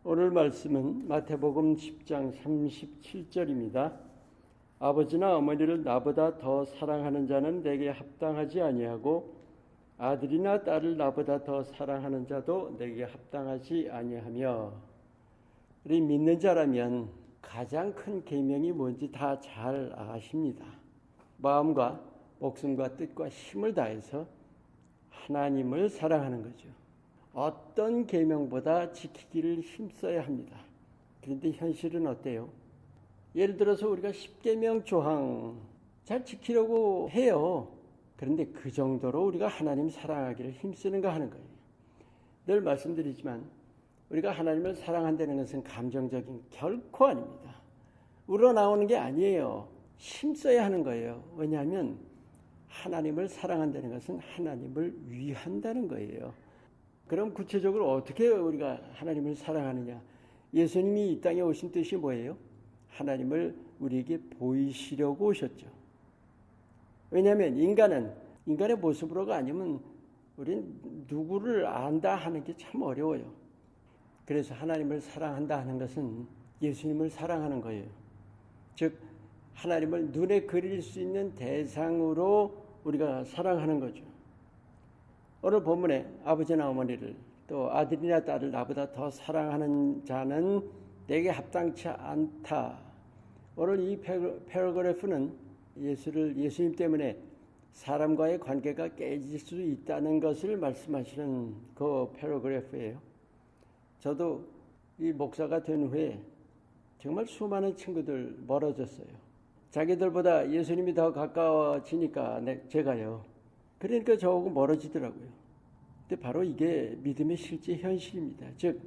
오늘 말씀은 마태복음 10장 37절입니다. 아버지나 어머니를 나보다 더 사랑하는 자는 내게 합당하지 아니하고 아들이나 딸을 나보다 더 사랑하는 자도 내게 합당하지 아니하며. 우리 믿는 자라면 가장 큰 계명이 뭔지 다 잘 아십니다. 마음과 목숨과 뜻과 힘을 다해서 하나님을 사랑하는 거죠. 어떤 계명보다 지키기를 힘써야 합니다. 그런데 현실은 어때요? 예를 들어서 우리가 10계명 조항 잘 지키려고 해요. 그런데 그 정도로 우리가 하나님 사랑하기를 힘쓰는가 하는 거예요. 늘 말씀드리지만 우리가 하나님을 사랑한다는 것은 감정적인 결코 아닙니다. 우러나오는 게 아니에요. 힘써야 하는 거예요. 왜냐하면 하나님을 사랑한다는 것은 하나님을 위한다는 거예요. 그럼 구체적으로 어떻게 우리가 하나님을 사랑하느냐? 예수님이 이 땅에 오신 뜻이 뭐예요? 하나님을 우리에게 보이시려고 오셨죠. 왜냐하면 인간의 모습으로가 아니면 우리는 누구를 안다 하는 게 참 어려워요. 그래서 하나님을 사랑한다 하는 것은 예수님을 사랑하는 거예요. 즉 하나님을 눈에 그릴 수 있는 대상으로 우리가 사랑하는 거죠. 오늘 본문에 아버지나 어머니를 또 아들이나 딸을 나보다 더 사랑하는 자는 내게 합당치 않다. 오늘 이 패러그래프는 예수님 때문에 사람과의 관계가 깨질 수 있다는 것을 말씀하시는 그 패러그래프예요. 저도 이 목사가 된 후에 정말 수많은 친구들 멀어졌어요. 자기들보다 예수님이 더 가까워지니까 제가요. 그러니까 저하고 멀어지더라고요. 근데 바로 이게 믿음의 실제 현실입니다. 즉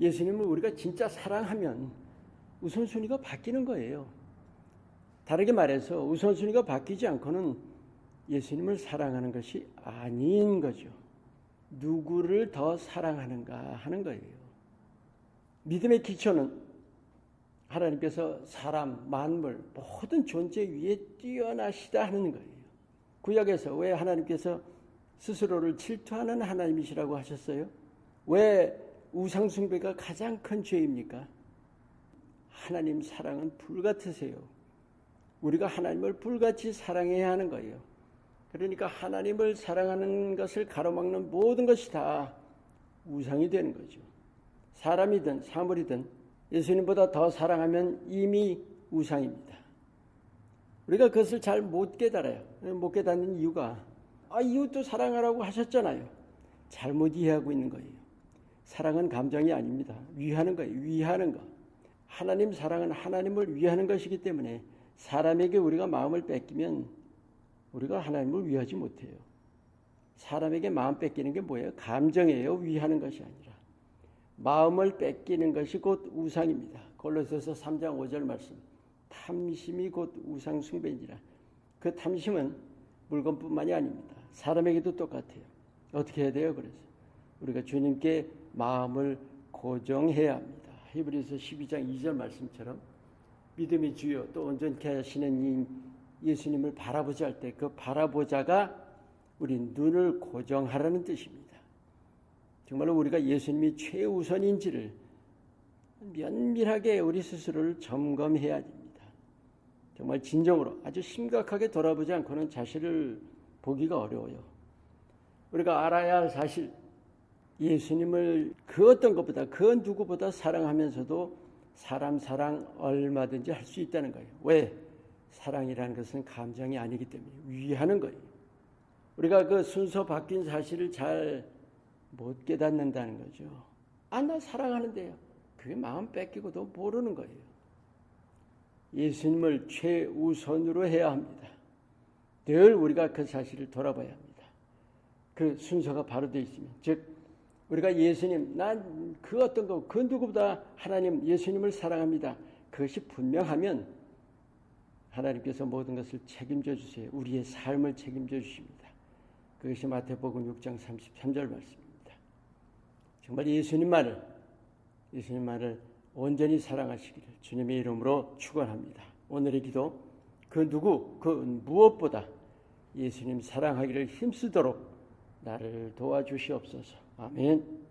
예수님을 우리가 진짜 사랑하면 우선순위가 바뀌는 거예요. 다르게 말해서 우선순위가 바뀌지 않고는 예수님을 사랑하는 것이 아닌 거죠. 누구를 더 사랑하는가 하는 거예요. 믿음의 기초는 하나님께서 사람, 만물, 모든 존재 위에 뛰어나시다 하는 거예요. 구약에서 왜 하나님께서 스스로를 질투하는 하나님이시라고 하셨어요? 왜 우상숭배가 가장 큰 죄입니까? 하나님 사랑은 불같으세요. 우리가 하나님을 불같이 사랑해야 하는 거예요. 그러니까 하나님을 사랑하는 것을 가로막는 모든 것이 다 우상이 되는 거죠. 사람이든 사물이든 예수님보다 더 사랑하면 이미 우상입니다. 우리가 그것을 잘 못 깨달아요. 못 깨닫는 이유가 이웃도 사랑하라고 하셨잖아요. 잘못 이해하고 있는 거예요. 사랑은 감정이 아닙니다. 위하는 거예요. 위하는 거. 하나님 사랑은 하나님을 위하는 것이기 때문에 사람에게 우리가 마음을 뺏기면 우리가 하나님을 위하지 못해요. 사람에게 마음 뺏기는 게 뭐예요? 감정이에요. 위하는 것이 아니라. 마음을 뺏기는 것이 곧 우상입니다. 골로새서 3장 5절 말씀. 탐심이 곧 우상 숭배니라. 그 탐심은 물건뿐만이 아닙니다. 사람에게도 똑같아요. 어떻게 해야 돼요? 그래서 우리가 주님께 마음을 고정해야 합니다. 히브리서 12장 2절 말씀처럼 믿음의 주요 또 온전케 하시는 이 예수님을 바라보자 할 때 그 바라보자가 우리 눈을 고정하라는 뜻입니다. 정말로 우리가 예수님이 최우선인지를 면밀하게 우리 스스로를 점검해야 됩니다. 정말 진정으로 아주 심각하게 돌아보지 않고는 자신을 보기가 어려워요. 우리가 알아야 할 사실, 예수님을 그 어떤 것보다 그 누구보다 사랑하면서도 사람 사랑 얼마든지 할 수 있다는 거예요. 왜? 사랑이라는 것은 감정이 아니기 때문에 위하는 거예요. 우리가 그 순서 바뀐 사실을 잘 못 깨닫는다는 거죠. 나 사랑하는데요. 그게 마음 뺏기고도 모르는 거예요. 예수님을 최우선으로 해야 합니다. 늘 우리가 그 사실을 돌아봐야 합니다. 그 순서가 바로 되어 있으면, 즉 우리가 예수님, 난 그 어떤 거, 그 누구보다 하나님, 예수님을 사랑합니다. 그것이 분명하면 하나님께서 모든 것을 책임져 주세요. 우리의 삶을 책임져 주십니다. 그것이 마태복음 6장 33절 말씀입니다. 정말 예수님만을 온전히 사랑하시기를 주님의 이름으로 축원합니다. 오늘의 기도, 그 누구, 그 무엇보다 예수님 사랑하기를 힘쓰도록 나를 도와주시옵소서. 아멘.